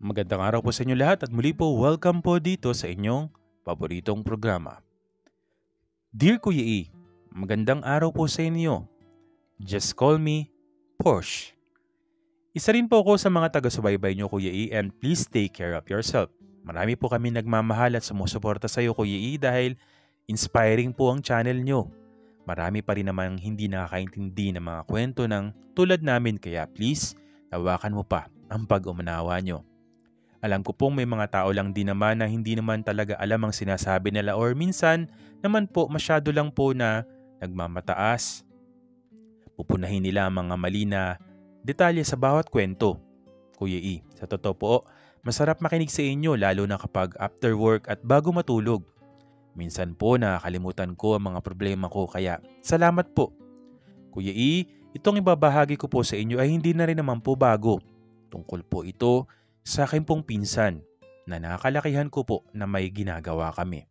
Magandang araw po sa inyo lahat at muli po welcome po dito sa inyong paboritong programa. Dear Kuya E, magandang araw po sa inyo. Just call me Porsche. Isa rin po ako sa mga taga-subaybay nyo Kuya E and please take care of yourself. Marami po kami nagmamahal at sumusuporta sa iyo Kuya E dahil inspiring po ang channel nyo. Marami pa rin namang hindi nakakaintindi ng mga kwento ng tulad namin kaya please, tawakan mo pa ang pag-umunawa nyo. Alam ko pong may mga tao lang din naman na hindi naman talaga alam ang sinasabi nila or minsan naman po masyado lang po na nagmamataas. Pupunahin nila ang mga mali na detalye sa bawat kwento. Kuya E, sa totoo po, masarap makinig sa inyo lalo na kapag after work at bago matulog. Minsan po nakakalimutan ko ang mga problema ko kaya salamat po. Kuya E, itong ibabahagi ko po sa inyo ay hindi na rin naman po bago. Tungkol po ito sa akin pong pinsan na nakakalakihan ko po na may ginagawa kami.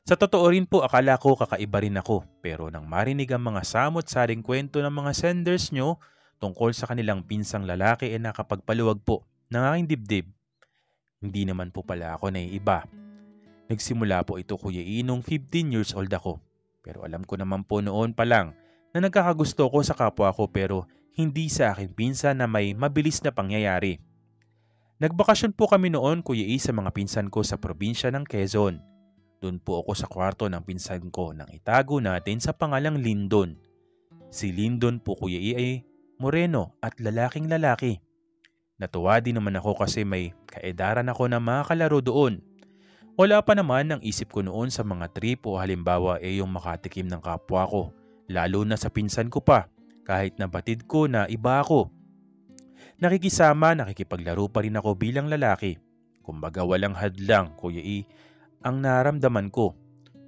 Sa totoo rin po akala ko kakaiba rin ako pero nang marinig ang mga samot-saring kwento ng mga senders nyo tungkol sa kanilang pinsang lalaki ay nakapagpaluwag po ng aking dibdib. Hindi naman po pala ako naiiba. Nagsimula po ito Kuya E nung 15 years old ako. Pero alam ko naman po noon pa lang na nagkakagusto ko sa kapwa ko pero hindi sa aking pinsan na may mabilis na pangyayari. Nagbakasyon po kami noon Kuya E sa mga pinsan ko sa probinsya ng Quezon. Doon po ako sa kwarto ng pinsan ko nang itago natin sa pangalang Lindon. Si Lindon po Kuya E ay moreno at lalaking lalaki. Natuwa din naman ako kasi may kaedaran ako na mga kalaro doon. Wala pa naman ang isip ko noon sa mga trip o halimbawa yung makatikim ng kapwa ko. Lalo na sa pinsan ko pa kahit nabatid ko na iba ako. Nakikisama, nakikipaglaro pa rin ako bilang lalaki. Kumbaga walang hadlang, Kuya E, ang naramdaman ko.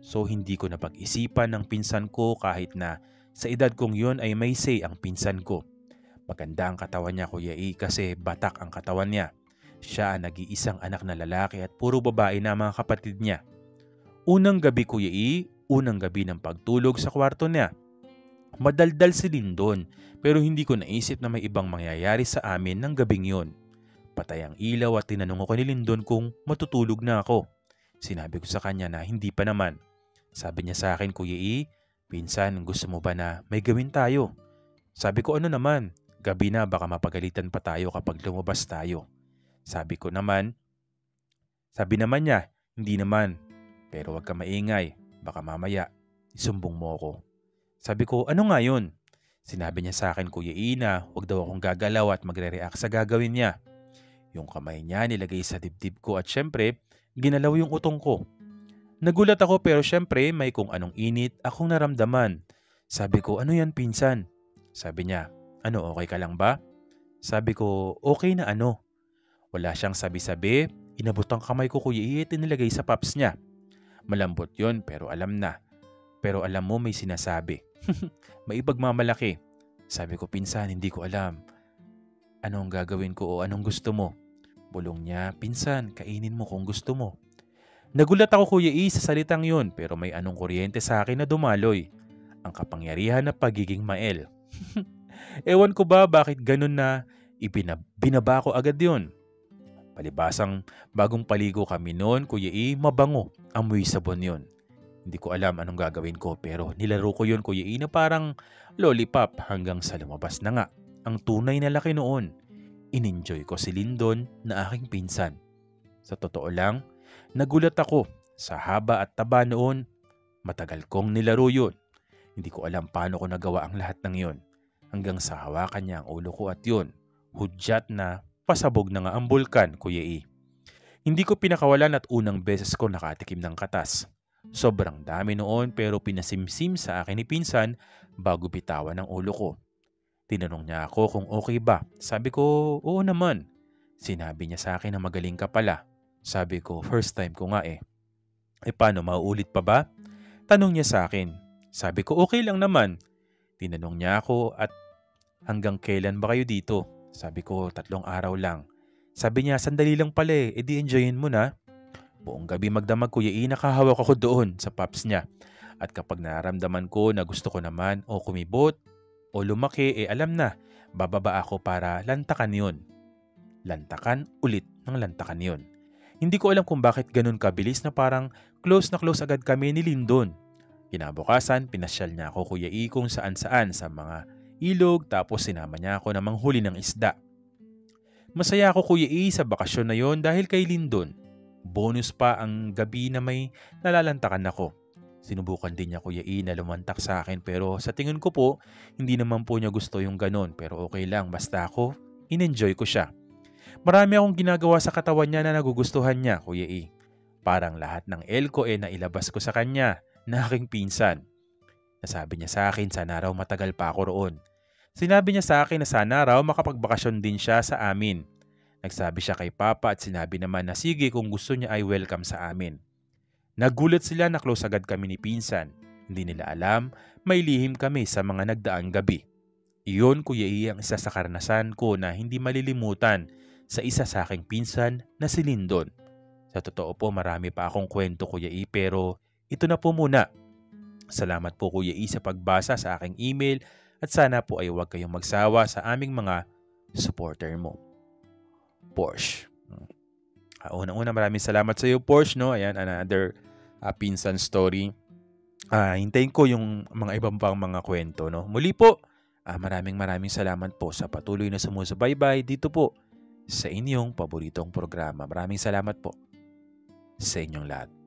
So hindi ko napag-isipan ng pinsan ko kahit na sa edad kong yun ay may say ang pinsan ko. Maganda ang katawan niya Kuya E kasi batak ang katawan niya. Siya ang nag-iisang anak na lalaki at puro babae na mga kapatid niya. Unang gabi Kuya E, unang gabi ng pagtulog sa kwarto niya. Madaldal si Lindon pero hindi ko naisip na may ibang mangyayari sa amin ng gabing yon. Patay ang ilaw at tinanong ko ni Lindon kung matutulog na ako. Sinabi ko sa kanya na hindi pa naman. Sabi niya sa akin, Kuya E, pinsan gusto mo ba na may gawin tayo? Sabi ko ano naman, gabi na baka mapagalitan pa tayo kapag lumabas tayo. Sabi naman niya, hindi naman. Pero wag ka maingay, baka mamaya isumbong mo ako. Sabi ko, ano nga yun? Sinabi niya sa akin Kuya E na huwag daw akong gagalaw at magre-react sa gagawin niya. Yung kamay niya nilagay sa dibdib ko at syempre, ginalaw yung utong ko. Nagulat ako pero syempre may kung anong init akong naramdaman. Sabi ko, ano yan pinsan? Sabi niya, ano okay ka lang ba? Sabi ko, okay na ano? Wala siyang sabi-sabi, inabot ang kamay ko Kuya E at inilagay sa paps niya. Malambot yon pero alam na. Pero alam mo may sinasabi. May ipagmamalaki. Sabi ko, pinsan, hindi ko alam. Anong gagawin ko o anong gusto mo? Bulong niya, pinsan, kainin mo kung gusto mo. Nagulat ako Kuya E sa salitang yun pero may anong kuryente sa akin na dumaloy. Ang kapangyarihan na pagiging mael. Ewan ko ba bakit ganun na binaba ko agad yun. Palibasang bagong paligo kami noon Kuya E, mabango, amoy sabon yun. Hindi ko alam anong gagawin ko pero nilaro ko yun Kuya E na parang lollipop hanggang sa lumabas na nga. Ang tunay na laki noon. In-enjoy ko si Lindon na aking pinsan. Sa totoo lang, nagulat ako sa haba at taba noon. Matagal kong nilaro yun. Hindi ko alam paano ko nagawa ang lahat ng yun. Hanggang sa hawakan niya ang ulo ko at yun. Hudyat na pasabog na nga ang bulkan Kuya E. Hindi ko pinakawalan at unang beses ko nakatikim ng katas. Sobrang dami noon pero pinasimsim sa akin ni pinsan bago bitawan ang ulo ko. Tinanong niya ako kung okay ba. Sabi ko, oo naman. Sinabi niya sa akin na magaling ka pala. Sabi ko, first time ko nga eh. Paano, mauulit pa ba? Tanong niya sa akin. Sabi ko, okay lang naman. Tinanong niya ako at hanggang kailan ba kayo dito? Sabi ko, 3 araw lang. Sabi niya, sandali lang pala eh, edi enjoyin mo na. Buong gabi magdamag Kuya E, nakahawak ako doon sa paps niya. At kapag nararamdaman ko na gusto ko naman o kumibot o lumaki, alam na, bababa ako para lantakan yun. lantakan ulit ng lantakan yon. Hindi ko alam kung bakit ganun kabilis na parang close na close agad kami ni Lindon. Kinabukasan, pinasyal niya ako Kuya E kung saan-saan sa mga ilog tapos sinama niya ako na manghuli ng isda. Masaya ako Kuya E sa bakasyon na yon dahil kay Lindon. Bonus pa ang gabi na may nalalantakan ako. Sinubukan din niya Kuya E na lumantak sa akin pero sa tingin ko po, hindi naman po niya gusto yung ganon pero okay lang basta ako, in-enjoy ko siya. Marami akong ginagawa sa katawan niya na nagugustuhan niya, Kuya E. Parang lahat ng elko nailabas ko sa kanya na aking pinsan. Nasabi niya sa akin sana raw matagal pa ako roon. Sinabi niya sa akin na sana raw makapagbakasyon din siya sa amin. Nagsabi siya kay Papa at sinabi naman na sige kung gusto niya ay welcome sa amin. Nagulat sila na close agad kami ni pinsan. Hindi nila alam, may lihim kami sa mga nagdaang gabi. Iyon Kuya E ang isa sa karanasan ko na hindi malilimutan sa isa sa aking pinsan na si Lindon. Sa totoo po marami pa akong kwento Kuya E pero ito na po muna. Salamat po Kuya E sa pagbasa sa aking email at sana po ay huwag kayong magsawa sa aming mga supporter mo. Porsche. Unang-una maraming salamat sa iyo Porsche. No? Ayan, another pinsan story. Hintayin ko yung mga ibang pang mga kwento. No? Muli po, maraming salamat po sa patuloy na sumusubaybay dito po sa inyong paboritong programa. Maraming salamat po sa inyong lahat.